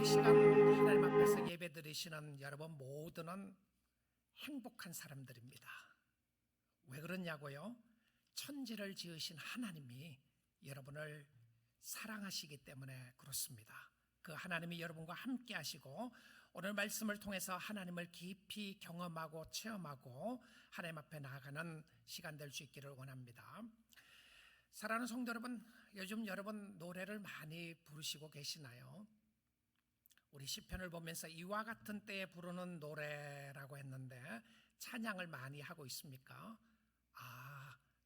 이 시간 하나님 앞에서 예배 드리시는 여러분 모두는 행복한 사람들입니다. 왜 그러냐고요? 천지를 지으신 하나님이 여러분을 사랑하시기 때문에 그렇습니다. 그 하나님이 여러분과 함께 하시고 오늘 말씀을 통해서 하나님을 깊이 경험하고 체험하고 하나님 앞에 나아가는 시간 될 수 있기를 원합니다. 사랑하는 성도 여러분, 요즘 여러분 노래를 많이 부르시고 계시나요? 우리 시편을 보면서 이와 같은 때에 부르는 노래라고 했는데 찬양을 많이 하고 있습니까?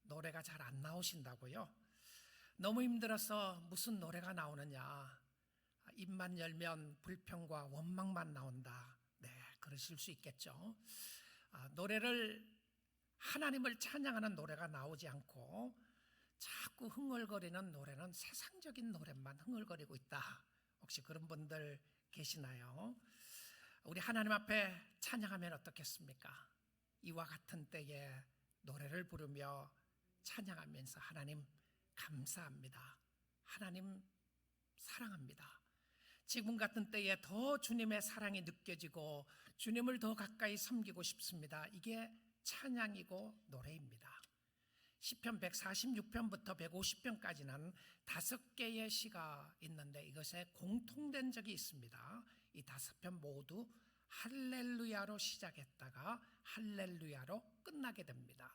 노래가 잘 안 나오신다고요? 너무 힘들어서 무슨 노래가 나오느냐, 입만 열면 불평과 원망만 나온다. 네, 그러실 수 있겠죠. 노래를 하나님을 찬양하는 노래가 나오지 않고 자꾸 흥얼거리는 노래는 세상적인 노래만 흥얼거리고 있다. 혹시 그런 분들 계시나요? 우리 하나님 앞에 찬양하면 어떻겠습니까? 이와 같은 때에 노래를 부르며 찬양하면서 하나님 감사합니다. 하나님 사랑합니다. 지금 같은 때에 더 주님의 사랑이 느껴지고 주님을 더 가까이 섬기고 싶습니다. 이게 찬양이고 노래입니다. 시편 146편부터 150편까지는 5개의 시가 있는데 이것에 공통된 적이 있습니다. 이 5편 모두 할렐루야로 시작했다가 할렐루야로 끝나게 됩니다.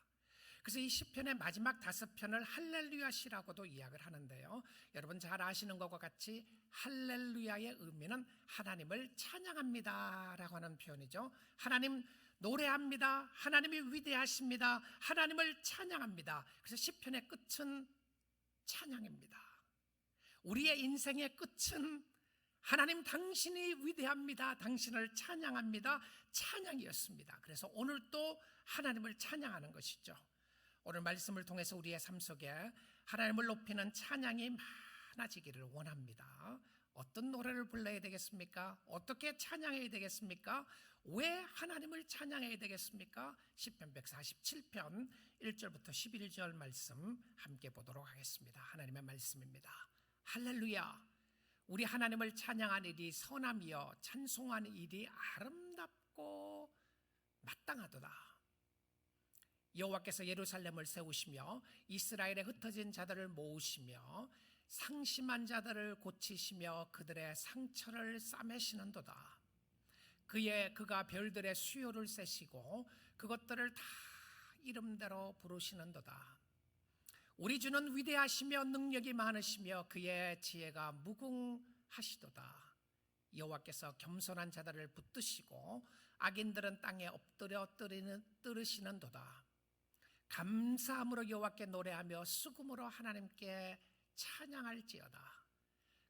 그래서 이 시편의 마지막 5편을 할렐루야 시라고도 이야기를 하는데요, 여러분 잘 아시는 것과 같이 할렐루야의 의미는 하나님을 찬양합니다 라고 하는 표현이죠. 하나님 노래합니다. 하나님이 위대하십니다. 하나님을 찬양합니다. 그래서 시편의 끝은 찬양입니다. 우리의 인생의 끝은 하나님 당신이 위대합니다. 당신을 찬양합니다. 찬양이었습니다. 그래서 오늘 또 하나님을 찬양하는 것이죠. 오늘 말씀을 통해서 우리의 삶 속에 하나님을 높이는 찬양이 많아지기를 원합니다. 어떤 노래를 불러야 되겠습니까? 어떻게 찬양해야 되겠습니까? 왜 하나님을 찬양해야 되겠습니까? 시편 147편 1절부터 11절 말씀 함께 보도록 하겠습니다. 하나님의 말씀입니다. 할렐루야! 우리 하나님을 찬양하는 일이 선함이여 찬송하는 일이 아름답고 마땅하도다. 여호와께서 예루살렘을 세우시며 이스라엘의 흩어진 자들을 모으시며 상심한 자들을 고치시며 그들의 상처를 싸매시는도다. 그가 별들의 수요를 세시고 그것들을 다 이름대로 부르시는도다. 우리 주는 위대하시며 능력이 많으시며 그의 지혜가 무궁하시도다. 여호와께서 겸손한 자들을 붙드시고 악인들은 땅에 엎드려 뜨르시는도다. 감사함으로 여호와께 노래하며 수금으로 하나님께 찬양할지어다.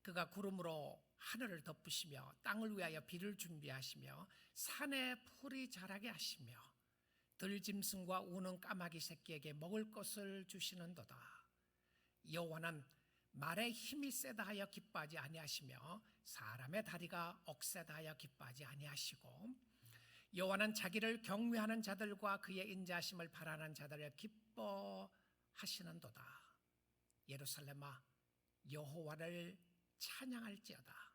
그가 구름으로 하늘을 덮으시며 땅을 위하여 비를 준비하시며 산에 풀이 자라게 하시며 들짐승과 우는 까마귀 새끼에게 먹을 것을 주시는도다. 여호와는 말의 힘이 세다 하여 기뻐하지 아니하시며 사람의 다리가 억세다 하여 기뻐하지 아니하시고 여호와는 자기를 경외하는 자들과 그의 인자하심을 바라는 자들을 기뻐하시는도다. 예루살렘아 여호와를 찬양할지어다.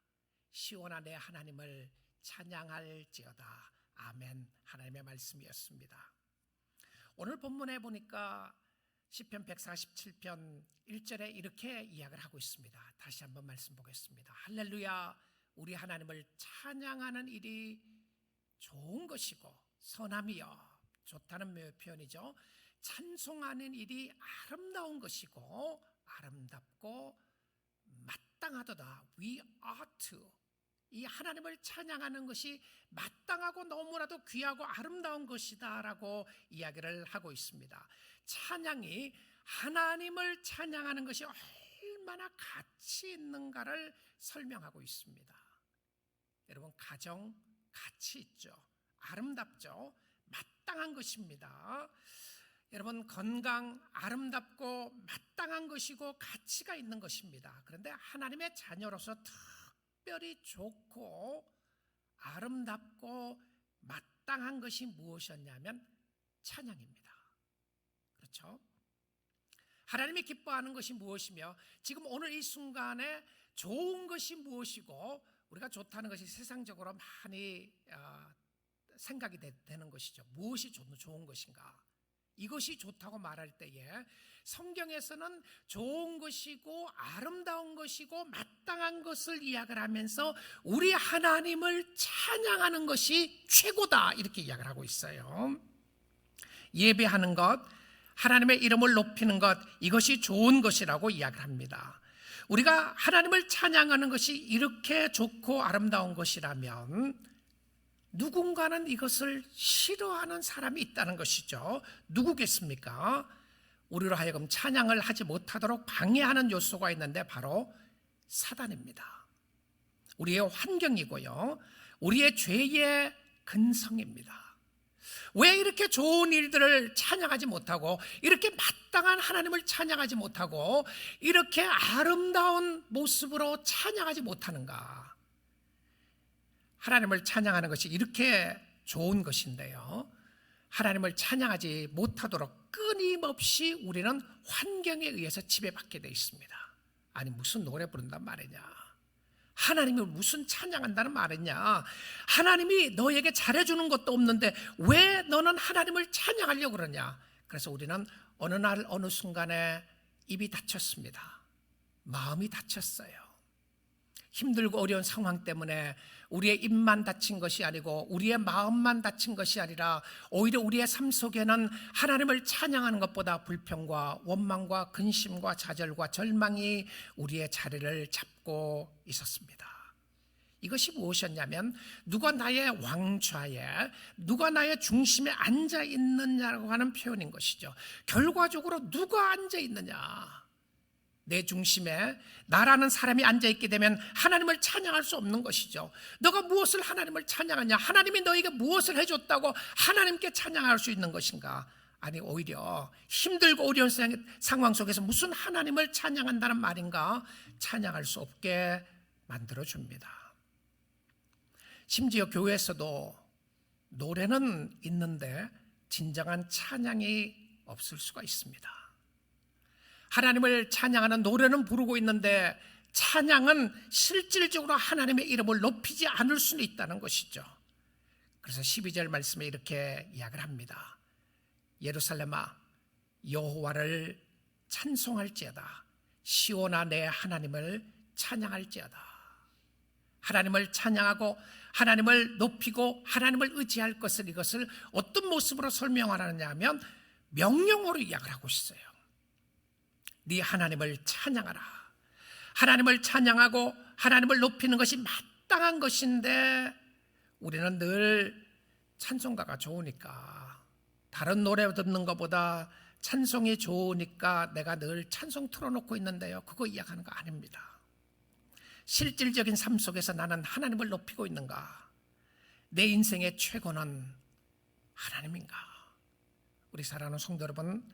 시온아 내 하나님을 찬양할지어다. 아멘. 하나님의 말씀이었습니다. 오늘 본문에 보니까 시편 147편 1절에 이렇게 이야기를 하고 있습니다. 다시 한번 말씀 보겠습니다. 할렐루야! 우리 하나님을 찬양하는 일이 좋은 것이고 선함이여, 좋다는 표현이죠. 찬송하는 일이 아름다운 것이고 아름답고 마땅하도다. We ought to. 이 하나님을 찬양하는 것이 마땅하고 너무나도 귀하고 아름다운 것이다 라고 이야기를 하고 있습니다. 찬양이 하나님을 찬양하는 것이 얼마나 가치 있는가를 설명하고 있습니다. 여러분, 가정 가치 있죠. 아름답죠. 마땅한 것입니다. 여러분, 건강 아름답고 마땅한 것이고 가치가 있는 것입니다. 그런데 하나님의 자녀로서 특별히 좋고 아름답고 마땅한 것이 무엇이었냐면 찬양입니다. 그렇죠? 하나님이 기뻐하는 것이 무엇이며 지금 오늘 이 순간에 좋은 것이 무엇이고 우리가 좋다는 것이 세상적으로 많이 생각이 되는 것이죠. 무엇이 좋은 것인가? 이것이 좋다고 말할 때에 성경에서는 좋은 것이고 아름다운 것이고 마땅한 것을 이야기를 하면서 우리 하나님을 찬양하는 것이 최고다, 이렇게 이야기를 하고 있어요. 예배하는 것, 하나님의 이름을 높이는 것, 이것이 좋은 것이라고 이야기를 합니다. 우리가 하나님을 찬양하는 것이 이렇게 좋고 아름다운 것이라면 누군가는 이것을 싫어하는 사람이 있다는 것이죠. 누구겠습니까? 우리로 하여금 찬양을 하지 못하도록 방해하는 요소가 있는데 바로 사단입니다. 우리의 환경이고요, 우리의 죄의 근성입니다. 왜 이렇게 좋은 일들을 찬양하지 못하고, 이렇게 마땅한 하나님을 찬양하지 못하고, 이렇게 아름다운 모습으로 찬양하지 못하는가? 하나님을 찬양하는 것이 이렇게 좋은 것인데요, 하나님을 찬양하지 못하도록 끊임없이 우리는 환경에 의해서 지배받게 되어 있습니다. 아니, 무슨 노래 부른단 말이냐, 하나님을 무슨 찬양한다는 말이냐, 하나님이 너에게 잘해주는 것도 없는데 왜 너는 하나님을 찬양하려고 그러냐. 그래서 우리는 어느 날 어느 순간에 입이 닫혔습니다. 마음이 닫혔어요. 힘들고 어려운 상황 때문에 우리의 입만 닫힌 것이 아니고 우리의 마음만 닫힌 것이 아니라 오히려 우리의 삶 속에는 하나님을 찬양하는 것보다 불평과 원망과 근심과 좌절과 절망이 우리의 자리를 잡고 있었습니다. 이것이 무엇이었냐면, 누가 나의 왕좌에, 누가 나의 중심에 앉아 있느냐고 하는 표현인 것이죠. 결과적으로 누가 앉아 있느냐, 내 중심에 나라는 사람이 앉아있게 되면 하나님을 찬양할 수 없는 것이죠. 너가 무엇을 하나님을 찬양하냐, 하나님이 너에게 무엇을 해줬다고 하나님께 찬양할 수 있는 것인가? 아니, 오히려 힘들고 어려운 상황 속에서 무슨 하나님을 찬양한다는 말인가? 찬양할 수 없게 만들어줍니다. 심지어 교회에서도 노래는 있는데 진정한 찬양이 없을 수가 있습니다. 하나님을 찬양하는 노래는 부르고 있는데 찬양은 실질적으로 하나님의 이름을 높이지 않을 수는 있다는 것이죠. 그래서 12절 말씀에 이렇게 이야기를 합니다. 예루살렘아, 여호와를 찬송할지어다. 시온아, 내 하나님을 찬양할지어다. 하나님을 찬양하고 하나님을 높이고 하나님을 의지할 것을, 이것을 어떤 모습으로 설명하느냐 하면 명령어로 이야기를 하고 있어요. 네 하나님을 찬양하라. 하나님을 찬양하고 하나님을 높이는 것이 마땅한 것인데 우리는 늘 찬송가가 좋으니까, 다른 노래 듣는 것보다 찬송이 좋으니까 내가 늘 찬송 틀어놓고 있는데요, 그거 이야기하는 거 아닙니다. 실질적인 삶 속에서 나는 하나님을 높이고 있는가? 내 인생의 최고는 하나님인가? 우리 사랑하는 성도 여러분,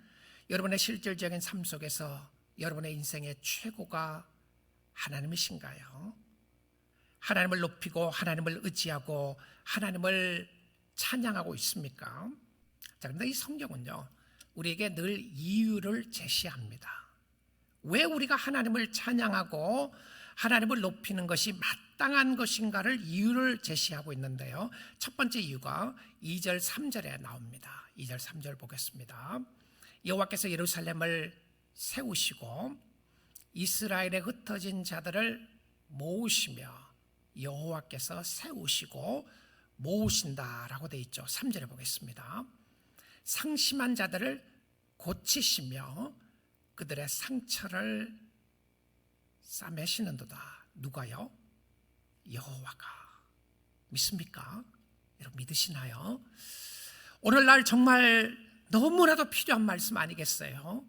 여러분의 실질적인 삶 속에서 여러분의 인생의 최고가 하나님이신가요? 하나님을 높이고 하나님을 의지하고 하나님을 찬양하고 있습니까? 자, 그런데 이 성경은요, 우리에게 늘 이유를 제시합니다. 왜 우리가 하나님을 찬양하고 하나님을 높이는 것이 마땅한 것인가를 이유를 제시하고 있는데요, 첫 번째 이유가 2절 3절에 나옵니다. 2절 3절 보겠습니다. 여호와께서 예루살렘을 세우시고 이스라엘에 흩어진 자들을 모으시며, 여호와께서 세우시고 모으신다라고 되어 있죠. 3절에 보겠습니다. 상심한 자들을 고치시며 그들의 상처를 싸매시는도다. 누가요? 여호와가. 믿습니까? 여러분, 믿으시나요? 오늘날 정말 너무나도 필요한 말씀 아니겠어요?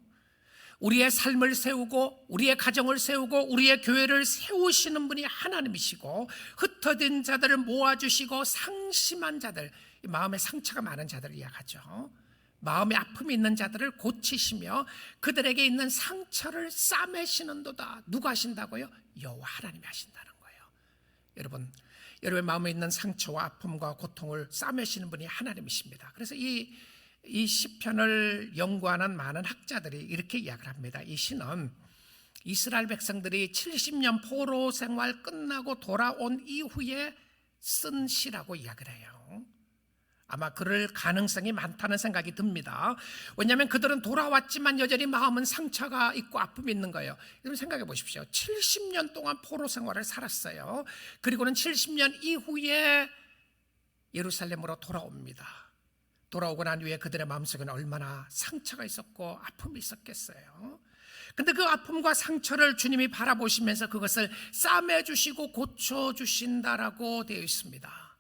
우리의 삶을 세우고 우리의 가정을 세우고 우리의 교회를 세우시는 분이 하나님이시고, 흩어진 자들을 모아주시고 상심한 자들, 마음에 상처가 많은 자들을 이야기하죠. 마음에 아픔이 있는 자들을 고치시며 그들에게 있는 상처를 싸매시는도다. 누가 하신다고요? 여호와 하나님이 하신다는 거예요. 여러분의 마음에 있는 상처와 아픔과 고통을 싸매시는 분이 하나님이십니다. 그래서 이 시편을 연구하는 많은 학자들이 이렇게 이야기를 합니다. 이 시는 이스라엘 백성들이 70년 포로 생활 끝나고 돌아온 이후에 쓴 시라고 이야기를 해요. 아마 그럴 가능성이 많다는 생각이 듭니다. 왜냐하면 그들은 돌아왔지만 여전히 마음은 상처가 있고 아픔이 있는 거예요. 여러분 생각해 보십시오. 70년 동안 포로 생활을 살았어요. 그리고는 70년 이후에 예루살렘으로 돌아옵니다. 돌아오고 난 후에 그들의 마음속에는 얼마나 상처가 있었고 아픔이 있었겠어요. 근데 그 아픔과 상처를 주님이 바라보시면서 그것을 싸매주시고 고쳐주신다라고 되어 있습니다.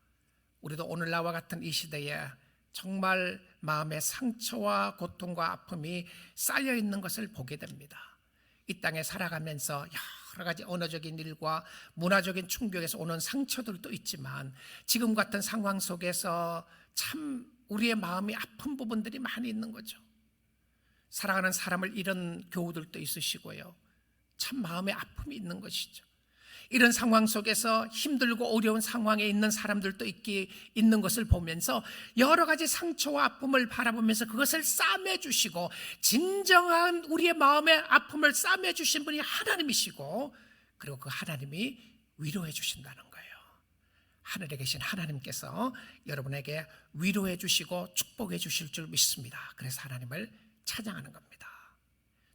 우리도 오늘 나와 같은 이 시대에 정말 마음의 상처와 고통과 아픔이 쌓여 있는 것을 보게 됩니다. 이 땅에 살아가면서 여러 가지 언어적인 일과 문화적인 충격에서 오는 상처들도 있지만 지금 같은 상황 속에서 참 우리의 마음이 아픈 부분들이 많이 있는 거죠. 사랑하는 사람을 잃은 교우들도 있으시고요. 참 마음의 아픔이 있는 것이죠. 이런 상황 속에서 힘들고 어려운 상황에 있는 사람들도 있는 것을 보면서 여러 가지 상처와 아픔을 바라보면서 그것을 싸매주시고 진정한 우리의 마음의 아픔을 싸매주신 분이 하나님이시고 그리고 그 하나님이 위로해 주신다는 거예요. 하늘에 계신 하나님께서 여러분에게 위로해 주시고 축복해 주실 줄 믿습니다. 그래서 하나님을 찬양하는 겁니다.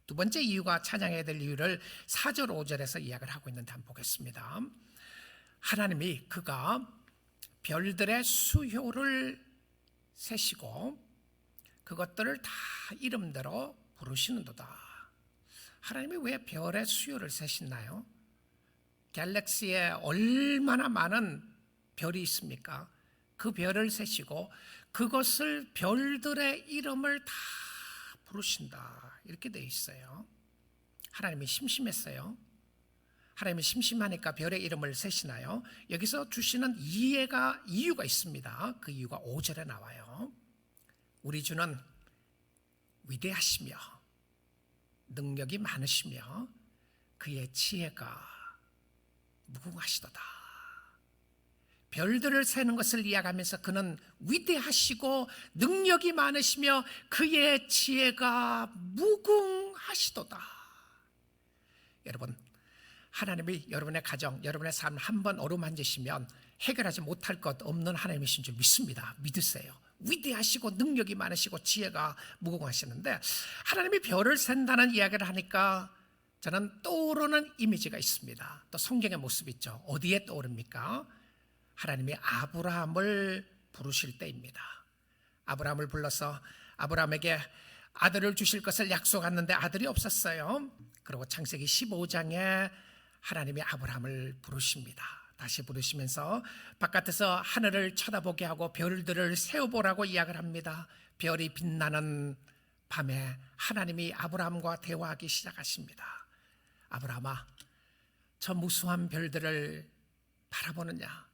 두 번째 이유가 찬양해야 될 이유를 4절 5절에서 이야기를 하고 있는데 한번 보겠습니다. 하나님이 그가 별들의 수효를 세시고 그것들을 다 이름대로 부르시는도다. 하나님이 왜 별의 수효를 세시나요? 갤럭시에 얼마나 많은 별이 있습니까? 그 별을 세시고 그것을 별들의 이름을 다 부르신다. 이렇게 되어 있어요. 하나님이 심심했어요. 하나님이 심심하니까 별의 이름을 세시나요? 여기서 주시는 이유가 있습니다. 그 이유가 5절에 나와요. 우리 주는 위대하시며 능력이 많으시며 그의 지혜가 무궁하시도다. 별들을 세는 것을 이야기하면서 그는 위대하시고 능력이 많으시며 그의 지혜가 무궁하시도다. 여러분, 하나님이 여러분의 가정, 여러분의 삶 한번 어루만지시면 해결하지 못할 것 없는 하나님이신 줄 믿습니다. 믿으세요. 위대하시고 능력이 많으시고 지혜가 무궁하시는데 하나님이 별을 센다는 이야기를 하니까 저는 떠오르는 이미지가 있습니다. 또 성경의 모습이 있죠. 어디에 떠오릅니까? 하나님이 아브라함을 부르실 때입니다. 아브라함을 불러서 아브라함에게 아들을 주실 것을 약속했는데 아들이 없었어요. 그리고 창세기 15장에 하나님이 아브라함을 부르십니다. 다시 부르시면서 바깥에서 하늘을 쳐다보게 하고 별들을 세어보라고 이야기를 합니다. 별이 빛나는 밤에 하나님이 아브라함과 대화하기 시작하십니다. 아브라함아, 저 무수한 별들을 바라보느냐?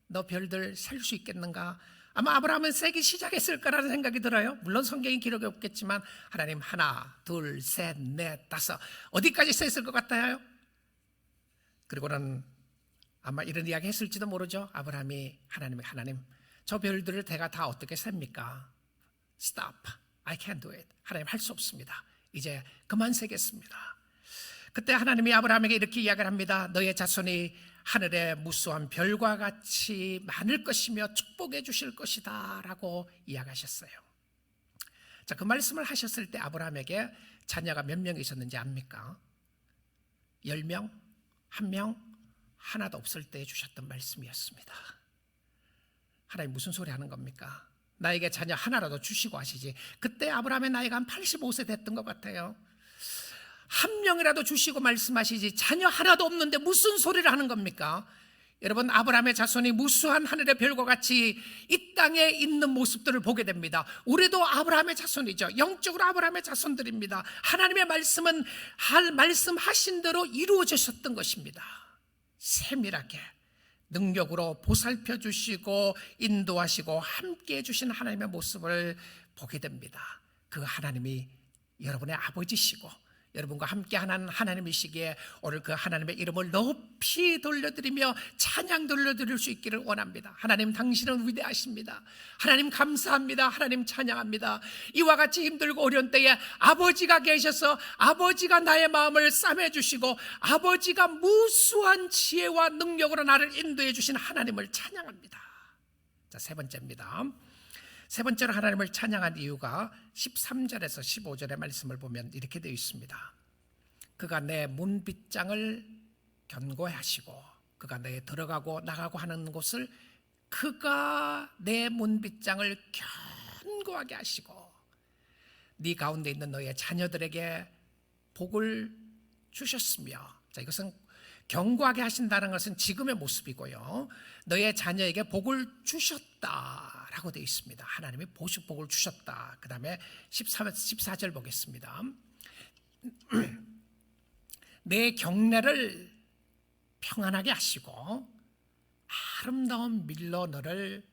너 별들 셀 수 있겠는가? 아마 아브라함은 세기 시작했을 거라는 생각이 들어요. 물론 성경에 기록이 없겠지만 하나님 하나, 둘, 셋, 넷, 다섯 어디까지 셌을 것 같아요? 그리고는 아마 이런 이야기 했을지도 모르죠. 아브라함이 하나님 저 별들을 내가 다 어떻게 셉니까? Stop, I can't do it. 하나님 할 수 없습니다. 이제 그만 세겠습니다. 그때 하나님이 아브라함에게 이렇게 이야기를 합니다. 너의 자손이 하늘의 무수한 별과 같이 많을 것이며 축복해 주실 것이다 라고 이야기하셨어요. 자, 그 말씀을 하셨을 때 아브라함에게 자녀가 몇 명 있었는지 압니까? 10명? 1명? 하나도 없을 때 주셨던 말씀이었습니다. 하나님 무슨 소리 하는 겁니까? 나에게 자녀 하나라도 주시고 하시지. 그때 아브라함의 나이가 한 85세 됐던 것 같아요. 1명이라도 주시고 말씀하시지 자녀 하나도 없는데 무슨 소리를 하는 겁니까? 여러분, 아브라함의 자손이 무수한 하늘의 별과 같이 이 땅에 있는 모습들을 보게 됩니다. 우리도 아브라함의 자손이죠. 영적으로 아브라함의 자손들입니다. 하나님의 말씀은 말씀하신 대로 이루어지셨던 것입니다. 세밀하게 능력으로 보살펴 주시고 인도하시고 함께 해주신 하나님의 모습을 보게 됩니다. 그 하나님이 여러분의 아버지시고 여러분과 함께하는 하나님이시기에 오늘 그 하나님의 이름을 높이 돌려드리며 찬양 돌려드릴 수 있기를 원합니다. 하나님, 당신은 위대하십니다. 하나님 감사합니다. 하나님 찬양합니다. 이와 같이 힘들고 어려운 때에 아버지가 계셔서 아버지가 나의 마음을 싸매주시고 아버지가 무수한 지혜와 능력으로 나를 인도해 주신 하나님을 찬양합니다. 자, 세 번째입니다. 세 번째로 하나님을 찬양한 이유가 13절에서 15절의 말씀을 보면 이렇게 되어 있습니다. 그가 내 문빗장을 견고히 하시고 그가 내 들어가고 나가고 하는 곳을 그가 내 문빗장을 견고하게 하시고 네 가운데 있는 너의 자녀들에게 복을 주셨으며, 자, 이것은 견고하게 하신다는 것은 지금의 모습이고요, 너의 자녀에게 복을 주셨다라고 되어 있습니다. 하나님이 복을 주셨다. 그 다음에 14절 보겠습니다. 내 경내를 평안하게 하시고 아름다운 밀로 너를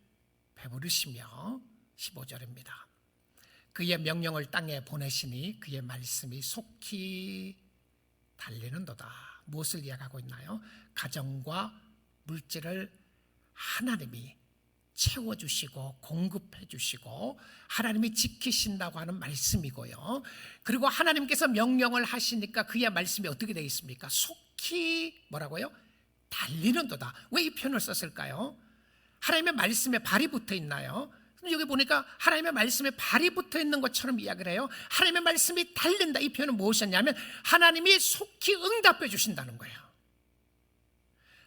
배부르시며, 15절입니다. 그의 명령을 땅에 보내시니 그의 말씀이 속히 달리는도다. 무엇을 이야기하고 있나요? 가정과 물질을 하나님이 채워주시고 공급해주시고 하나님이 지키신다고 하는 말씀이고요, 그리고 하나님께서 명령을 하시니까 그의 말씀이 어떻게 되어 있습니까? 속히 뭐라고요? 달리는도다. 왜 이 표현을 썼을까요? 하나님의 말씀에 발이 붙어 있나요? 여기 보니까 하나님의 말씀에 발이 붙어 있는 것처럼 이야기를 해요. 하나님의 말씀이 달린다. 이 표현은 무엇이었냐면 하나님이 속히 응답해 주신다는 거예요.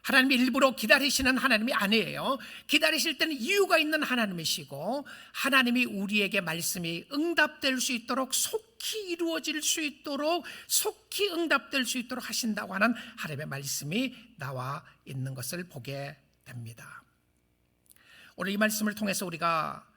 하나님이 일부러 기다리시는 하나님이 아니에요. 기다리실 때는 이유가 있는 하나님이시고 하나님이 우리에게 말씀이 응답될 수 있도록, 속히 이루어질 수 있도록, 속히 응답될 수 있도록 하신다고 하는 하나님의 말씀이 나와 있는 것을 보게 됩니다. 오늘 이 말씀을 통해서 우리가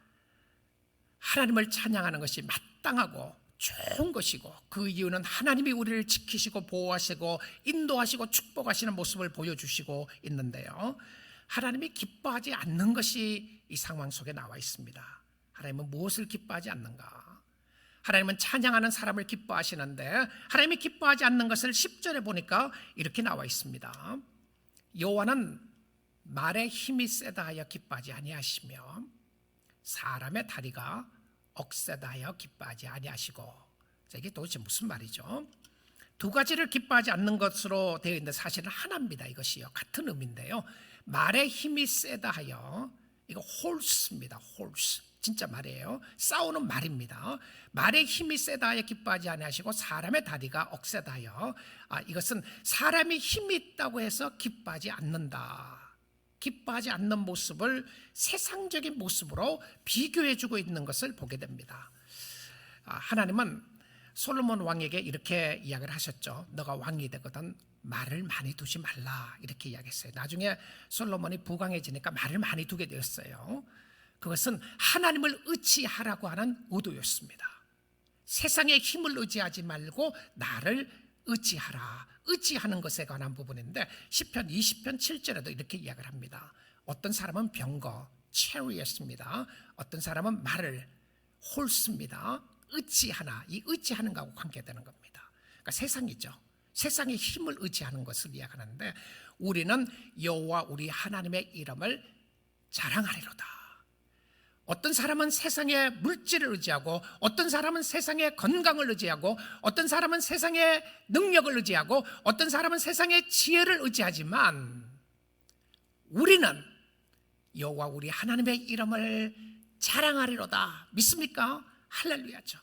하나님을 찬양하는 것이 마땅하고 좋은 것이고, 그 이유는 하나님이 우리를 지키시고 보호하시고 인도하시고 축복하시는 모습을 보여주시고 있는데요, 하나님이 기뻐하지 않는 것이 이 상황 속에 나와 있습니다. 하나님은 무엇을 기뻐하지 않는가? 하나님은 찬양하는 사람을 기뻐하시는데 하나님이 기뻐하지 않는 것을 10절에 보니까 이렇게 나와 있습니다. 여호와는 말에 힘이 세다 하여 기뻐하지 아니하시며 사람의 다리가 억세다 하여 기뻐하지 아니하시고. 자, 이게 도대체 무슨 말이죠? 두 가지를 기뻐하지 않는 것으로 되어 있는데 사실은 하나입니다. 이것이요, 같은 의미인데요, 말에 힘이 세다 하여, 이거 홀스입니다. 홀스, 진짜 말이에요. 싸우는 말입니다. 말에 힘이 세다 하여 기뻐하지 아니하시고 사람의 다리가 억세다 하여, 이것은 사람이 힘이 있다고 해서 기뻐하지 않는다. 기뻐하지 않는 모습을 세상적인 모습으로 비교해주고 있는 것을 보게 됩니다. 하나님은 솔로몬 왕에게 이렇게 이야기를 하셨죠. 너가 왕이 되거든 말을 많이 두지 말라, 이렇게 이야기했어요. 나중에 솔로몬이 부강해지니까 말을 많이 두게 되었어요. 그것은 하나님을 의지하라고 하는 의도였습니다. 세상의 힘을 의지하지 말고 나를 의지하라. 의지하는 것에 관한 부분인데 시편 20편 7절에도 이렇게 이야기를 합니다. 어떤 사람은 병거, 체리였습니다. 어떤 사람은 말을, 홀스입니다. 의지하나, 이 의지하는 것하고 관계되는 겁니다. 그러니까 세상이죠. 세상의 힘을 의지하는 것을 이야기하는데 우리는 여호와 우리 하나님의 이름을 자랑하리로다. 어떤 사람은 세상의 물질을 의지하고, 어떤 사람은 세상의 건강을 의지하고, 어떤 사람은 세상의 능력을 의지하고, 어떤 사람은 세상의 지혜를 의지하지만 우리는 여호와 우리 하나님의 이름을 자랑하리로다. 믿습니까? 할렐루야죠.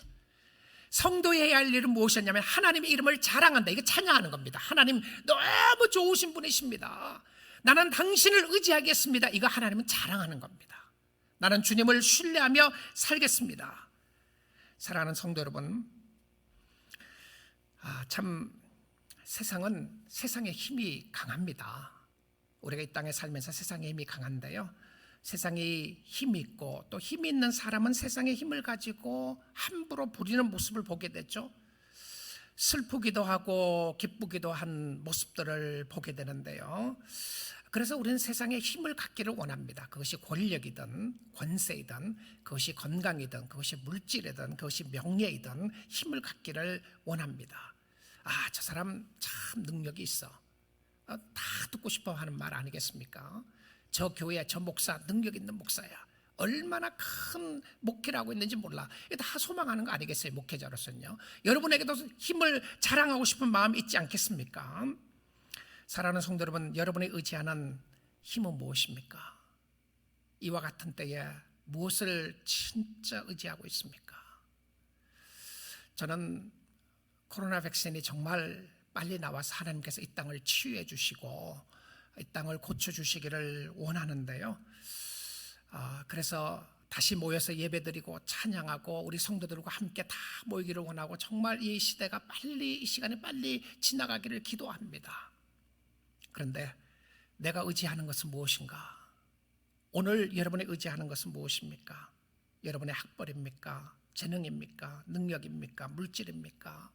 성도의 해야 할 일은 무엇이었냐면 하나님의 이름을 자랑한다. 이거 찬양하는 겁니다. 하나님 너무 좋으신 분이십니다. 나는 당신을 의지하겠습니다. 이거 하나님은 자랑하는 겁니다. 나는 주님을 신뢰하며 살겠습니다. 사랑하는 성도 여러분, 참 세상은 세상의 힘이 강합니다. 우리가 이 땅에 살면서 세상의 힘이 강한데요, 세상이 힘이 있고 또 힘이 있는 사람은 세상의 힘을 가지고 함부로 부리는 모습을 보게 되죠. 슬프기도 하고 기쁘기도 한 모습들을 보게 되는데요, 그래서 우리는 세상에 힘을 갖기를 원합니다. 그것이 권력이든 권세이든, 그것이 건강이든, 그것이 물질이든, 그것이 명예이든 힘을 갖기를 원합니다. 아, 저 사람 참 능력이 있어. 다 듣고 싶어 하는 말 아니겠습니까? 저 교회 저 목사 능력 있는 목사야. 얼마나 큰 목회를 하고 있는지 몰라. 이게 다 소망하는 거 아니겠어요? 목회자로서는요. 여러분에게도 힘을 자랑하고 싶은 마음이 있지 않겠습니까? 사랑하는 성도 여러분, 여러분이 의지하는 힘은 무엇입니까? 이와 같은 때에 무엇을 진짜 의지하고 있습니까? 저는 코로나 백신이 정말 빨리 나와서 하나님께서 이 땅을 치유해 주시고 이 땅을 고쳐주시기를 원하는데요. 그래서 다시 모여서 예배드리고 찬양하고 우리 성도들과 함께 다 모이기를 원하고 정말 이 시대가 빨리, 이 시간이 빨리 지나가기를 기도합니다. 그런데 내가 의지하는 것은 무엇인가? 오늘 여러분이 의지하는 것은 무엇입니까? 여러분의 학벌입니까? 재능입니까? 능력입니까? 물질입니까?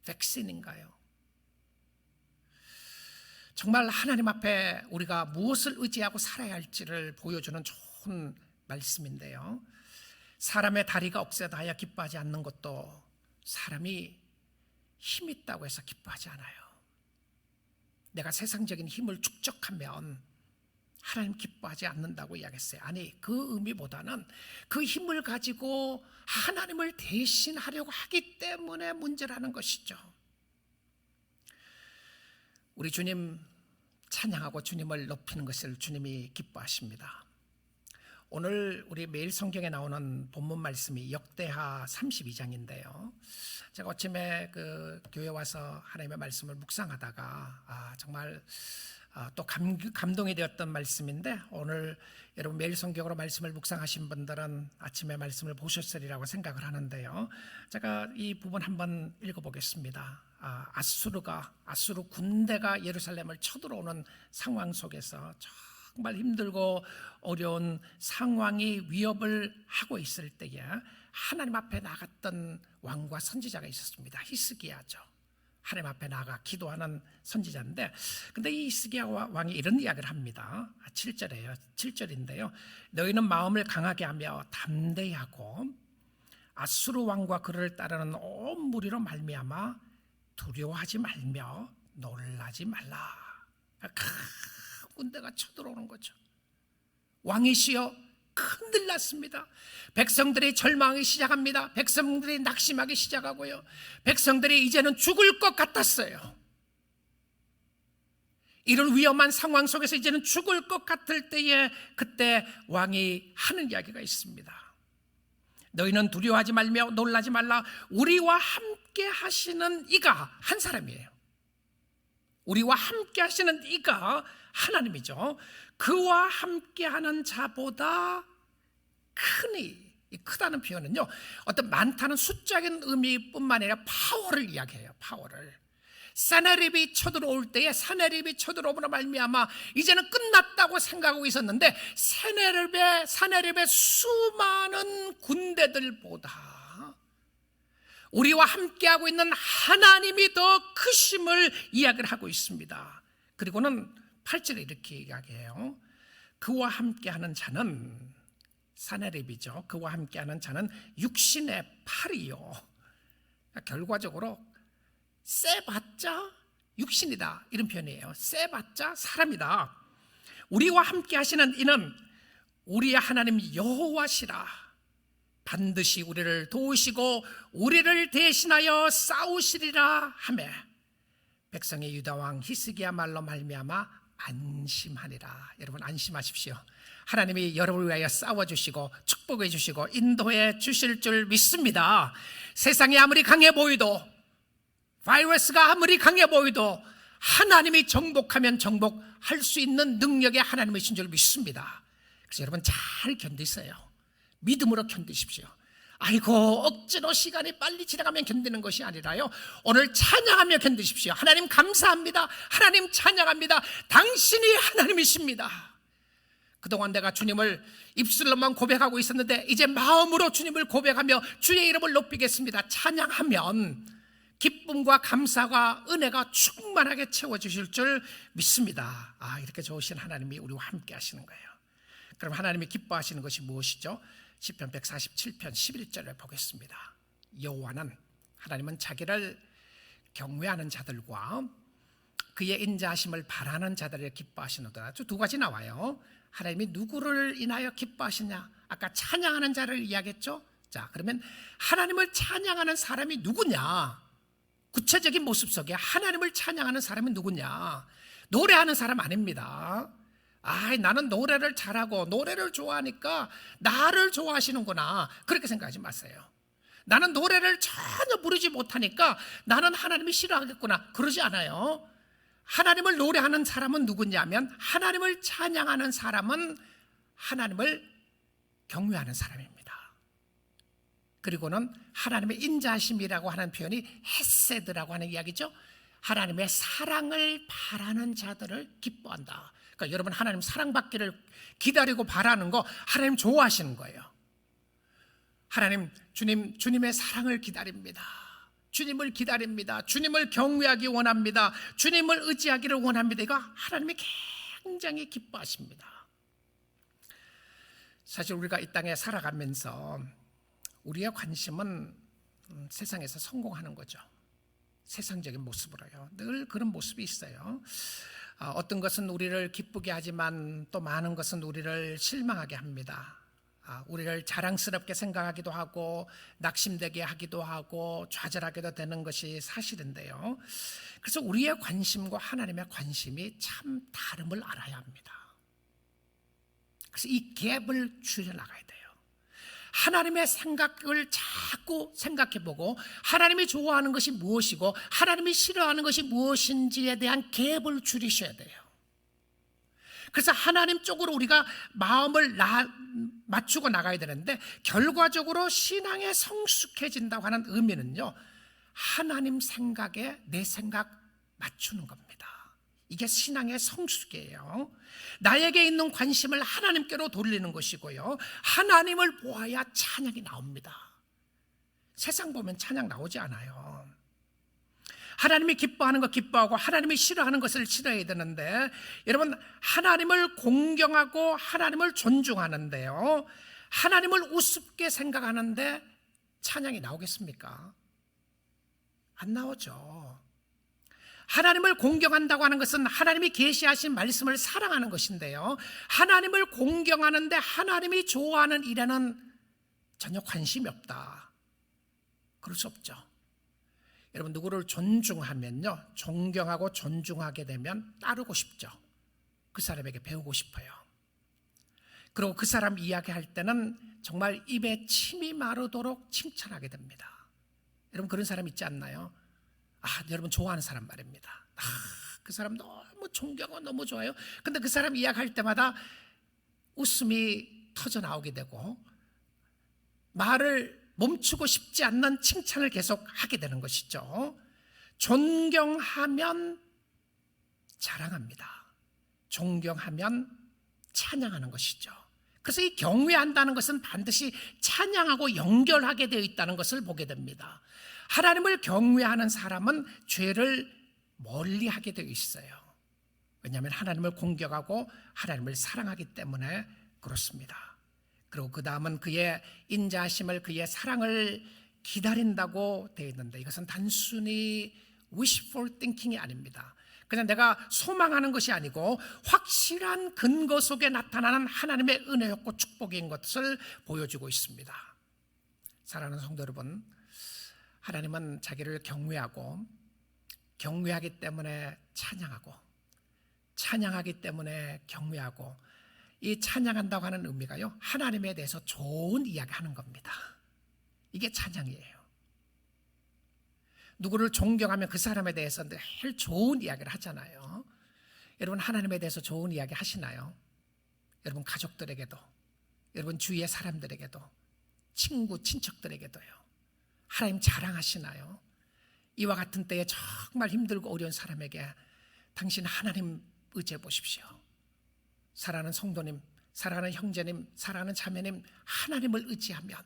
백신인가요? 정말 하나님 앞에 우리가 무엇을 의지하고 살아야 할지를 보여주는 좋은 말씀인데요. 사람의 다리가 억세다하여 기뻐하지 않는 것도 사람이 힘 있다고 해서 기뻐하지 않아요. 내가 세상적인 힘을 축적하면 하나님 기뻐하지 않는다고 이야기했어요. 아니, 그 의미보다는 그 힘을 가지고 하나님을 대신하려고 하기 때문에 문제라는 것이죠. 우리 주님 찬양하고 주님을 높이는 것을 주님이 기뻐하십니다. 오늘 우리 매일 성경에 나오는 본문 말씀이 역대하 32장인데요. 제가 아침에 그 교회 와서 하나님의 말씀을 묵상하다가 정말 또 감동이 되었던 말씀인데, 오늘 여러분 매일 성경으로 말씀을 묵상하신 분들은 아침에 말씀을 보셨으리라고 생각을 하는데요. 제가 이 부분 한번 읽어보겠습니다. 아수르 군대가 예루살렘을 쳐들어오는 상황 속에서 정말 힘들고 어려운 상황이 위협을 하고 있을 때에 하나님 앞에 나갔던 왕과 선지자가 있었습니다. 히스기야죠. 하나님 앞에 나가 기도하는 선지자인데, 근데 이 히스기야 왕이 이런 이야기를 합니다. 7절인데요. 너희는 마음을 강하게 하며 담대히 하고 아수르 왕과 그를 따르는 온 무리로 말미암아 두려워하지 말며 놀라지 말라. 큰 군대가 쳐들어오는 거죠. 왕이시여, 큰일 났습니다. 백성들이 절망하기 시작합니다. 백성들이 낙심하기 시작하고요. 백성들이 이제는 죽을 것 같았어요. 이런 위험한 상황 속에서 이제는 죽을 것 같을 때에 그때 왕이 하는 이야기가 있습니다. 너희는 두려워하지 말며 놀라지 말라. 우리와 함께 하시는 이가 한 사람이에요. 우리와 함께 하시는 이가 하나님이죠. 그와 함께하는 자보다 크니, 이 크다는 표현은요, 어떤 많다는 숫자적인 의미뿐만 아니라 파워를 이야기해요. 파워를. 사네립이 쳐들어올 때에 사네립이 쳐들어오므로 말미암아 이제는 끝났다고 생각하고 있었는데 사네립의 수많은 군대들보다 우리와 함께하고 있는 하나님이 더 크심을 이야기를 하고 있습니다. 그리고는 8절에 이렇게 이야기해요. 그와 함께하는 자는, 사네립이죠. 그와 함께하는 자는 육신의 팔이요. 결과적으로 세봤자 육신이다, 이런 표현이에요. 세봤자 사람이다. 우리와 함께 하시는 이는 우리의 하나님 여호와시라. 반드시 우리를 도우시고 우리를 대신하여 싸우시리라 하매 백성의 유다왕 히스기야 말로 말미암아 안심하니라. 여러분 안심하십시오. 하나님이 여러분을 위하여 싸워주시고 축복해 주시고 인도해 주실 줄 믿습니다. 세상이 아무리 강해 보이도, 바이러스가 아무리 강해 보이도 하나님이 정복하면 정복할 수 있는 능력의 하나님이신 줄 믿습니다. 그래서 여러분 잘 견디세요. 믿음으로 견디십시오. 아이고, 억지로 시간이 빨리 지나가면 견디는 것이 아니라요, 오늘 찬양하며 견디십시오. 하나님 감사합니다. 하나님 찬양합니다. 당신이 하나님이십니다. 그동안 내가 주님을 입술로만 고백하고 있었는데 이제 마음으로 주님을 고백하며 주의 이름을 높이겠습니다. 찬양하면 기쁨과 감사가 은혜가 충만하게 채워주실 줄 믿습니다. 이렇게 좋으신 하나님이 우리와 함께 하시는 거예요. 그럼 하나님이 기뻐하시는 것이 무엇이죠? 시편 147편 11절을 보겠습니다. 여호와는, 하나님은 자기를 경외하는 자들과 그의 인자하심을 바라는 자들을 기뻐하시노라. 두 가지 나와요. 하나님이 누구를 인하여 기뻐하시냐? 아까 찬양하는 자를 이야기했죠. 자, 그러면 하나님을 찬양하는 사람이 누구냐? 구체적인 모습 속에 하나님을 찬양하는 사람이 누구냐? 노래하는 사람 아닙니다. 나는 노래를 잘하고 노래를 좋아하니까 나를 좋아하시는구나, 그렇게 생각하지 마세요. 나는 노래를 전혀 부르지 못하니까 나는 하나님이 싫어하겠구나, 그러지 않아요. 하나님을 노래하는 사람은 누구냐면, 하나님을 찬양하는 사람은 하나님을 경외하는 사람입니다. 그리고는 하나님의 인자하심이라고 하는 표현이 헤세드라고 하는 이야기죠. 하나님의 사랑을 바라는 자들을 기뻐한다. 그러니까 여러분, 하나님 사랑받기를 기다리고 바라는 거 하나님 좋아하시는 거예요. 하나님, 주님의 사랑을 기다립니다. 주님을 기다립니다. 주님을 경외하기 원합니다. 주님을 의지하기를 원합니다. 이거 하나님이 굉장히 기뻐하십니다. 사실 우리가 이 땅에 살아가면서 우리의 관심은 세상에서 성공하는 거죠. 세상적인 모습으로요. 늘 그런 모습이 있어요. 어떤 것은 우리를 기쁘게 하지만 또 많은 것은 우리를 실망하게 합니다. 우리를 자랑스럽게 생각하기도 하고 낙심되게 하기도 하고 좌절하게도 되는 것이 사실인데요. 그래서 우리의 관심과 하나님의 관심이 참 다름을 알아야 합니다. 그래서 이 갭을 줄여나가야 돼요. 하나님의 생각을 자꾸 생각해보고 하나님이 좋아하는 것이 무엇이고 하나님이 싫어하는 것이 무엇인지에 대한 갭을 줄이셔야 돼요. 그래서 하나님 쪽으로 우리가 마음을 맞추고 나가야 되는데, 결과적으로 신앙에 성숙해진다고 하는 의미는요, 하나님 생각에 내 생각 맞추는 겁니다. 이게 신앙의 성숙이에요. 나에게 있는 관심을 하나님께로 돌리는 것이고요, 하나님을 보아야 찬양이 나옵니다. 세상 보면 찬양 나오지 않아요. 하나님이 기뻐하는 것 기뻐하고 하나님이 싫어하는 것을 싫어해야 되는데, 여러분, 하나님을 공경하고 하나님을 존중하는데요, 하나님을 우습게 생각하는데 찬양이 나오겠습니까? 안 나오죠. 하나님을 공경한다고 하는 것은 하나님이 계시하신 말씀을 사랑하는 것인데요, 하나님을 공경하는데 하나님이 좋아하는 일에는 전혀 관심이 없다, 그럴 수 없죠. 여러분, 누구를 존중하면요, 존경하고 존중하게 되면 따르고 싶죠. 그 사람에게 배우고 싶어요. 그리고 그 사람 이야기할 때는 정말 입에 침이 마르도록 칭찬하게 됩니다. 여러분, 그런 사람 있지 않나요? 여러분 좋아하는 사람 말입니다. 그 사람 너무 존경하고 너무 좋아요. 근데 그 사람 이야기할 때마다 웃음이 터져 나오게 되고 말을 멈추고 싶지 않는 칭찬을 계속 하게 되는 것이죠. 존경하면 자랑합니다. 존경하면 찬양하는 것이죠. 그래서 이 경외한다는 것은 반드시 찬양하고 연결하게 되어 있다는 것을 보게 됩니다. 하나님을 경외하는 사람은 죄를 멀리하게 되어 있어요. 왜냐하면 하나님을 공경하고 하나님을 사랑하기 때문에 그렇습니다. 그리고 그 다음은 그의 인자하심을, 그의 사랑을 기다린다고 되어 있는데, 이것은 단순히 wishful thinking이 아닙니다. 그냥 내가 소망하는 것이 아니고 확실한 근거 속에 나타나는 하나님의 은혜였고 축복인 것을 보여주고 있습니다. 사랑하는 성도 여러분, 하나님은 자기를 경외하고, 경외하기 때문에 찬양하고, 찬양하기 때문에 경외하고, 이 찬양한다고 하는 의미가요, 하나님에 대해서 좋은 이야기하는 겁니다. 이게 찬양이에요. 누구를 존경하면 그 사람에 대해서 늘 좋은 이야기를 하잖아요. 여러분, 하나님에 대해서 좋은 이야기 하시나요? 여러분 가족들에게도, 여러분 주위의 사람들에게도, 친구, 친척들에게도요, 하나님 자랑하시나요? 이와 같은 때에 정말 힘들고 어려운 사람에게 당신 하나님 의지해 보십시오. 사랑하는 성도님, 사랑하는 형제님, 사랑하는 자매님, 하나님을 의지하면,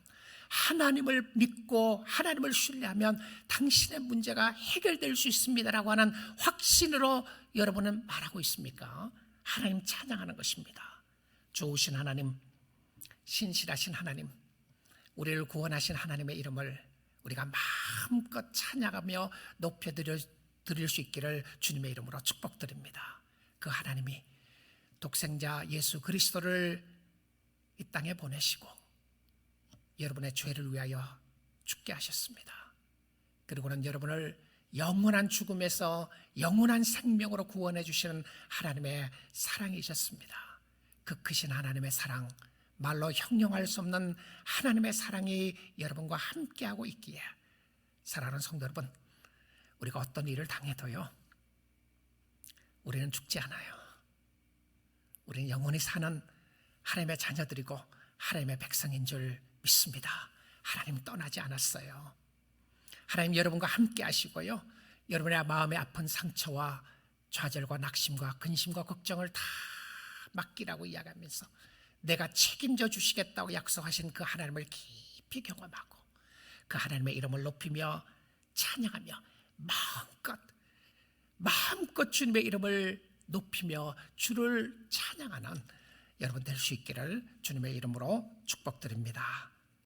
하나님을 믿고 하나님을 신뢰하면 당신의 문제가 해결될 수 있습니다라고 하는 확신으로 여러분은 말하고 있습니까? 하나님 찬양하는 것입니다. 좋으신 하나님, 신실하신 하나님, 우리를 구원하신 하나님의 이름을 우리가 마음껏 찬양하며 높여드릴 수 있기를 주님의 이름으로 축복드립니다. 그 하나님이 독생자 예수 그리스도를 이 땅에 보내시고 여러분의 죄를 위하여 죽게 하셨습니다. 그리고는 여러분을 영원한 죽음에서 영원한 생명으로 구원해 주시는 하나님의 사랑이셨습니다. 그 크신 하나님의 사랑, 말로 형용할 수 없는 하나님의 사랑이 여러분과 함께하고 있기에 사랑하는 성도 여러분, 우리가 어떤 일을 당해도요, 우리는 죽지 않아요. 우리는 영원히 사는 하나님의 자녀들이고 하나님의 백성인 줄 믿습니다. 하나님 떠나지 않았어요. 하나님 여러분과 함께 하시고요, 여러분의 마음의 아픈 상처와 좌절과 낙심과 근심과 걱정을 다 맡기라고 이야기하면서 내가 책임져 주시겠다고 약속하신 그 하나님을 깊이 경험하고 그 하나님의 이름을 높이며 찬양하며 마음껏 주님의 이름을 높이며 주를 찬양하는 여러분 될 수 있기를 주님의 이름으로 축복드립니다.